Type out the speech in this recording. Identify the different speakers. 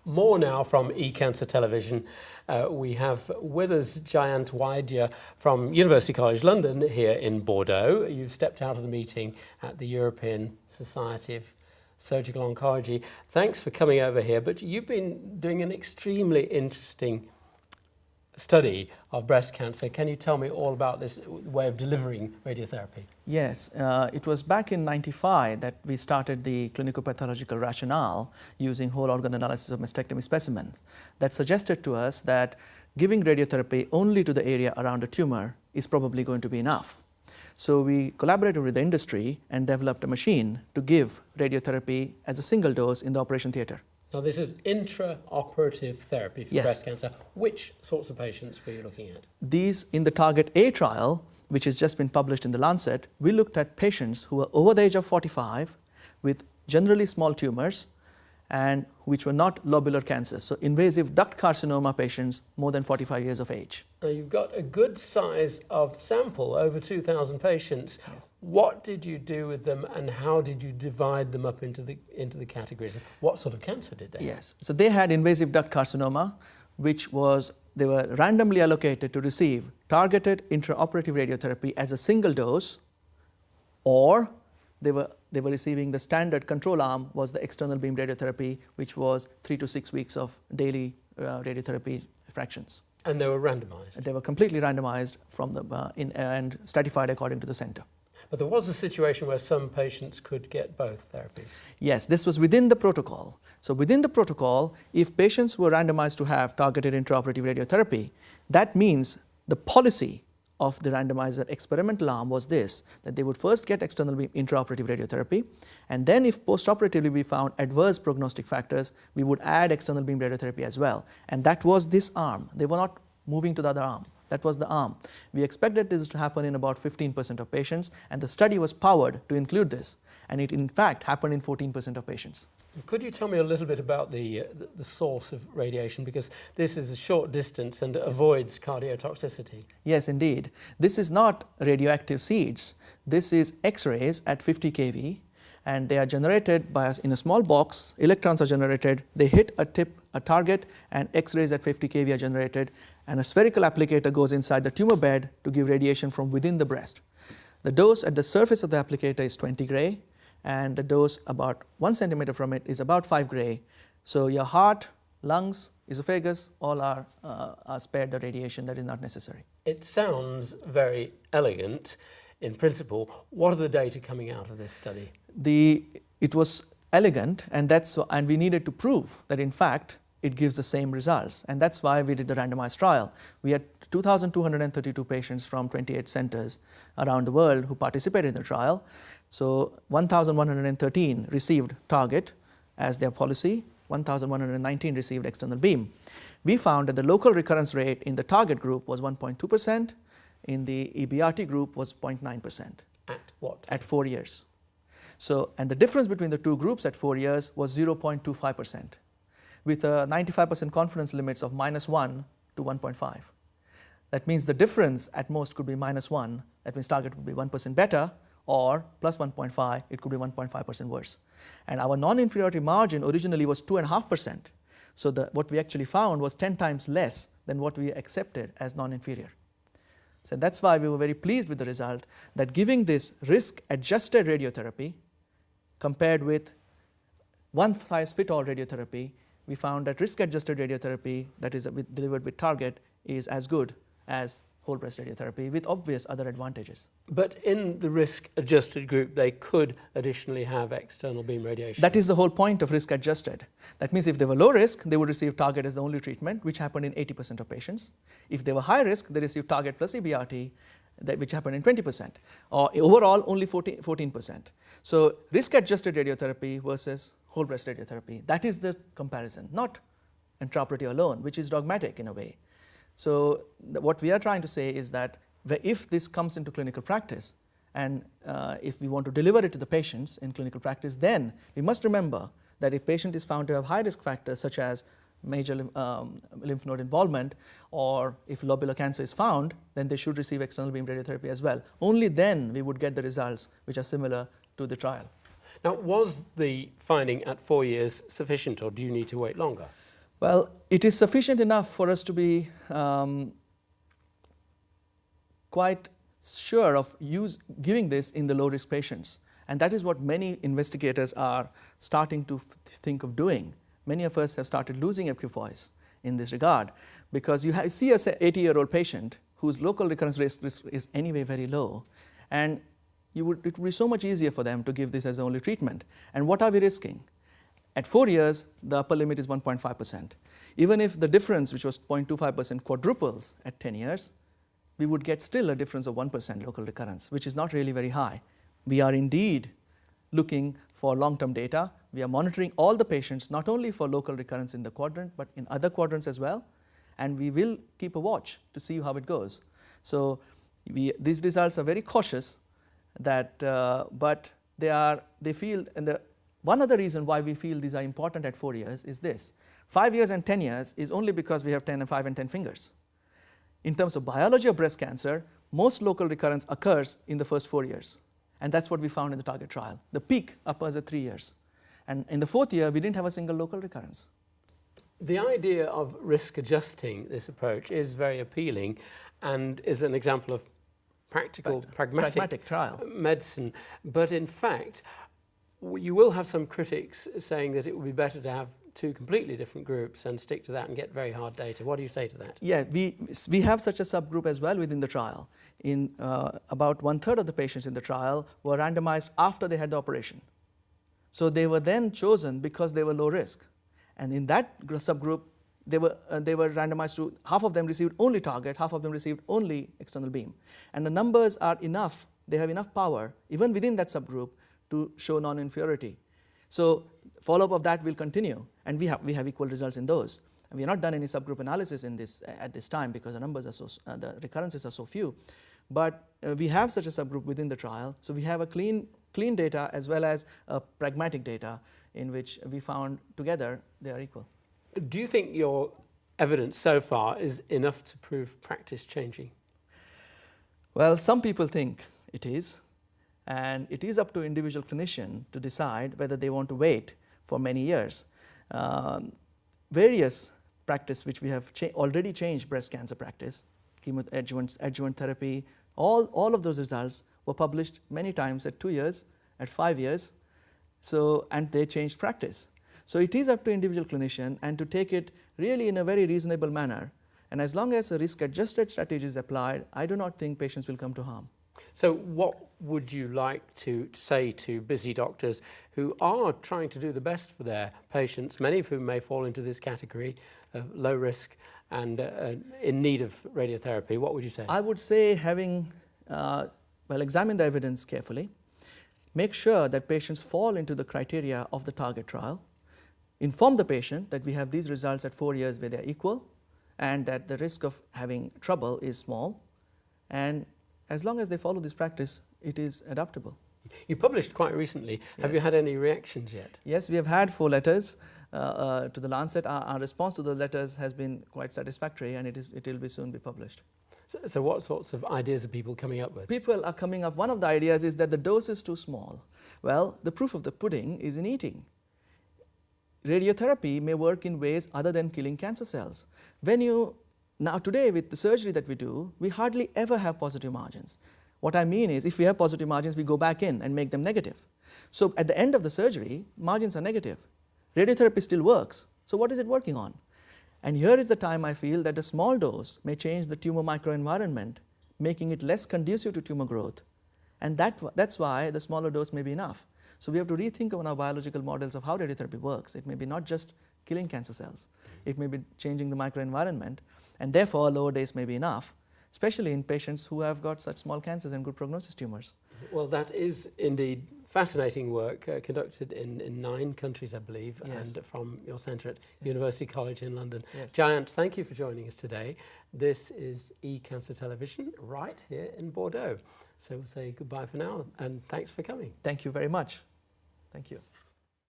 Speaker 1: More now from eCancer Television. We have with us Jayant Vaidya from University College London here in Bordeaux. You've stepped out of the meeting at the European Society of Surgical Oncology. Thanks for coming over here, but you've been doing an extremely interesting study of breast cancer. Can you tell me all about this way of delivering radiotherapy?
Speaker 2: Yes, it was back in '95 that we started the clinical pathological rationale using whole organ analysis of mastectomy specimens that suggested to us that giving radiotherapy only to the area around a tumor is probably going to be enough. So we collaborated with the industry and developed a machine to give radiotherapy as a single dose in the operation theatre.
Speaker 1: Now this is intraoperative therapy for breast cancer. Which sorts of patients were you looking at?
Speaker 2: These, in the Target A trial, which has just been published in the Lancet, we looked at patients who were over the age of 45 with generally small tumors and which were not lobular cancers, so invasive duct carcinoma patients more than 45 years of age.
Speaker 1: Now you've got a good size of sample, over 2,000 patients. Yes. What did you do with them and how did you divide them up into the categories? What sort of cancer did they have?
Speaker 2: Yes, so they had invasive duct carcinoma, which was, they were randomly allocated to receive targeted intraoperative radiotherapy as a single dose, or they were receiving the standard control arm was the external beam radiotherapy, which was 3 to 6 weeks of daily radiotherapy fractions.
Speaker 1: And they were randomized?
Speaker 2: They were completely randomized from the, and stratified according to the center.
Speaker 1: But there was a situation where some patients could get both therapies?
Speaker 2: Yes, this was within the protocol. So within the protocol, if patients were randomized to have targeted intraoperative radiotherapy, that means the policy of the randomizer experimental arm was this, that they would first get external beam intraoperative radiotherapy, and then if postoperatively we found adverse prognostic factors, we would add external beam radiotherapy as well. And that was this arm. They were not moving to the other arm. That was the arm. We expected this to happen in about 15% of patients, and the study was powered to include this, and it in fact happened in 14% of patients.
Speaker 1: Could you tell me a little bit about the source of radiation, because this is a short distance and avoids cardiotoxicity?
Speaker 2: Yes, indeed. This is not radioactive seeds. This is X-rays at 50 kV, and they are generated by us in a small box. Electrons are generated, they hit a target, and X-rays at 50 kV are generated, and a spherical applicator goes inside the tumor bed to give radiation from within the breast. The dose at the surface of the applicator is 20 gray, and the dose about 1 centimeter from it is about 5 gray. So your heart, lungs, esophagus, all are spared the radiation that is not necessary.
Speaker 1: It sounds very elegant in principle. What are the data coming out of this study?
Speaker 2: It was elegant, and we needed to prove that in fact it gives the same results, and that's why we did the randomized trial. We had 2,232 patients from 28 centers around the world who participated in the trial. So 1,113 received target as their policy, 1,119 received external beam. We found that the local recurrence rate in the target group was 1.2%, in the EBRT group was 0.9%.
Speaker 1: At what?
Speaker 2: At 4 years. So, and the difference between the two groups at 4 years was 0.25%, with a 95% confidence limits of -1 to 1.5. That means the difference at most could be -1, that means target would be 1% better, or plus 1.5, it could be 1.5% worse. And our non-inferiority margin originally was 2.5%. So what we actually found was 10 times less than what we accepted as non-inferior. So that's why we were very pleased with the result, that giving this risk-adjusted radiotherapy compared with one-size-fits-all radiotherapy, we found that risk-adjusted radiotherapy that is delivered with target is as good as whole breast radiotherapy, with obvious other advantages.
Speaker 1: But in the risk-adjusted group, they could additionally have external beam radiation.
Speaker 2: That is the whole point of risk-adjusted. That means if they were low risk, they would receive target as the only treatment, which happened in 80% of patients. If they were high risk, they received target plus EBRT, which happened in 20%, or overall only 14%. So risk-adjusted radiotherapy versus whole breast radiotherapy, that is the comparison, not intraoperative alone, which is dogmatic in a way. So what we are trying to say is that if this comes into clinical practice, and if we want to deliver it to the patients in clinical practice, then we must remember that if patient is found to have high risk factors such as major lymph node involvement, or if lobular cancer is found, then they should receive external beam radiotherapy as well. Only then we would get the results which are similar to the trial.
Speaker 1: Now, was the finding at 4 years sufficient, or do you need to wait longer?
Speaker 2: Well, it is sufficient enough for us to be quite sure of giving this in the low-risk patients. And that is what many investigators are starting to think of doing. Many of us have started losing equipoise in this regard, because you see an 80-year-old patient whose local recurrence risk is anyway very low, and it would be so much easier for them to give this as the only treatment. And what are we risking? At 4 years, the upper limit is 1.5%. Even if the difference, which was 0.25%, quadruples at 10 years, we would get still a difference of 1% local recurrence, which is not really very high. We are indeed looking for long-term data. We are monitoring all the patients, not only for local recurrence in the quadrant, but in other quadrants as well. And we will keep a watch to see how it goes. So these results are very cautious, but they feel, and one other reason why we feel these are important at 4 years is this. 5 years and 10 years is only because we have 5 and 10 fingers. In terms of biology of breast cancer, most local recurrence occurs in the first 4 years. And that's what we found in the target trial. The peak occurs at 3 years. And in the 4th year, we didn't have a single local recurrence.
Speaker 1: The idea of risk adjusting this approach is very appealing and is an example of pragmatic
Speaker 2: trial
Speaker 1: medicine. But in fact, you will have some critics saying that it would be better to have 2 completely different groups and stick to that and get very hard data. What do you say to that?
Speaker 2: Yeah, we have such a subgroup as well within the trial. In about 1/3 of the patients in the trial were randomized after they had the operation. So they were then chosen because they were low risk. And in that subgroup, they were randomized to, half of them received only target, half of them received only external beam. And the numbers are enough, they have enough power, even within that subgroup, to show non-inferiority. So follow-up of that will continue, and we have equal results in those. And we have not done any subgroup analysis in this at this time, because the numbers are the recurrences are so few. But we have such a subgroup within the trial, so we have a clean data as well as a pragmatic data in which we found together they are equal.
Speaker 1: Do you think your evidence so far is enough to prove practice changing?
Speaker 2: Well, some people think it is. And it is up to individual clinician to decide whether they want to wait for many years. Various practice which we have already changed breast cancer practice, adjuvant therapy, all of those results were published many times at 2 years, at 5 years, and they changed practice. So it is up to individual clinician and to take it really in a very reasonable manner. And as long as a risk-adjusted strategy is applied, I do not think patients will come to harm.
Speaker 1: So what would you like to say to busy doctors who are trying to do the best for their patients, many of whom may fall into this category of low risk and in need of radiotherapy? What would you say?
Speaker 2: I would say, having examined the evidence carefully, make sure that patients fall into the criteria of the target trial, inform the patient that we have these results at 4 years where they are equal, and that the risk of having trouble is small, and as long as they follow this practice, it is adaptable.
Speaker 1: You published quite recently. Yes. Have you had any reactions yet?
Speaker 2: Yes, we have had 4 letters to the Lancet. Our response to the letters has been quite satisfactory, and it will soon be published.
Speaker 1: So what sorts of ideas are people coming up with?
Speaker 2: People are coming up, one of the ideas is that the dose is too small. Well, the proof of the pudding is in eating. Radiotherapy may work in ways other than killing cancer cells. Now today, with the surgery that we do, we hardly ever have positive margins. What I mean is, if we have positive margins, we go back in and make them negative. So at the end of the surgery, margins are negative. Radiotherapy still works. So what is it working on? And here is the time I feel that a small dose may change the tumor microenvironment, making it less conducive to tumor growth. And that's why the smaller dose may be enough. So we have to rethink on our biological models of how radiotherapy works. It may be not just killing cancer cells. It may be changing the microenvironment. And therefore, a lower dose may be enough, especially in patients who have got such small cancers and good prognosis tumors.
Speaker 1: Well, that is indeed fascinating work conducted in 9 countries, I believe,
Speaker 2: yes.
Speaker 1: and from your centre at University College in London.
Speaker 2: Yes.
Speaker 1: Jayant, thank you for joining us today. This is eCancer Television right here in Bordeaux. So we'll say goodbye for now, and thanks for coming.
Speaker 2: Thank you very much. Thank you.